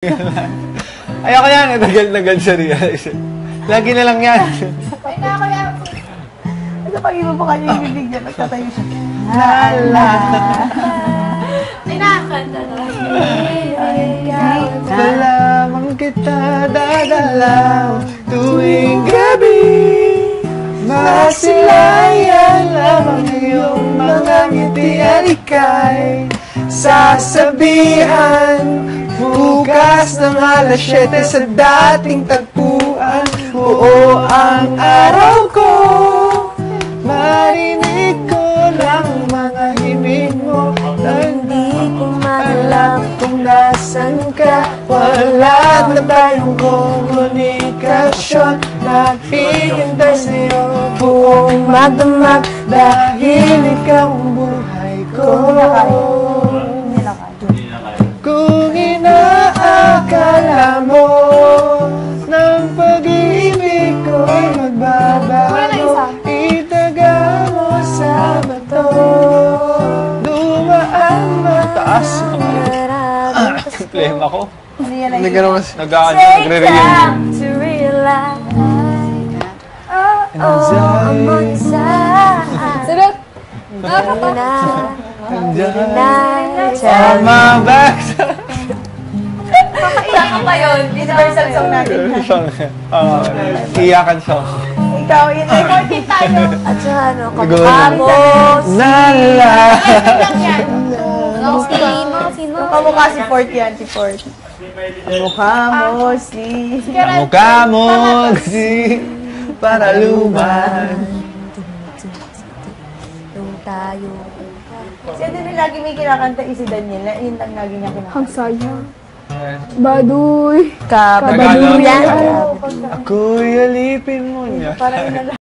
Ayoko yan, nagal sa realize. Lagi na lang yan. Ay na, kaya... Ito pag iba pa kanya yung bibig niya, nagtatayo siya. Lala. Ay na, kanta na. Sa lamang kita dadalaw tuwing gabi. Masilayan lamang iyong mga ngiti at ika'y sasabihan. Bukas ng alas 7 sa dating tagpuan. Oo ang araw ko, marinig ko lang mga himig mo. Hindi ko maalam kung nasan ka. Wala na tayong komunikasyon. Naghihintay sa'yo buong magdamag dahil ikaw ang buhay ko. Kung inaakala mo ng pag-ibig ko'y magbabago, itaga mo sa bato, dumaan mataas. Problema ko. Nagre-react. To realize, I'm Sarap! Tama ba? Saan pa yun? Universal song natin. Iyakan song. Ikaw, yun. Recording tayo. At saka ano, kamukha Nala. Sino? Kamukha si Forty, Auntie Forty. Kamukha mo si... Kamukha mo si para luman. Nung tayo. Siya din yung lagi may kinakanta si Daniela. Yun lang lagi niya kinakanta. Hagsaya. Baduy. Kabaduyan. Ako'y alipin mo niya. Parang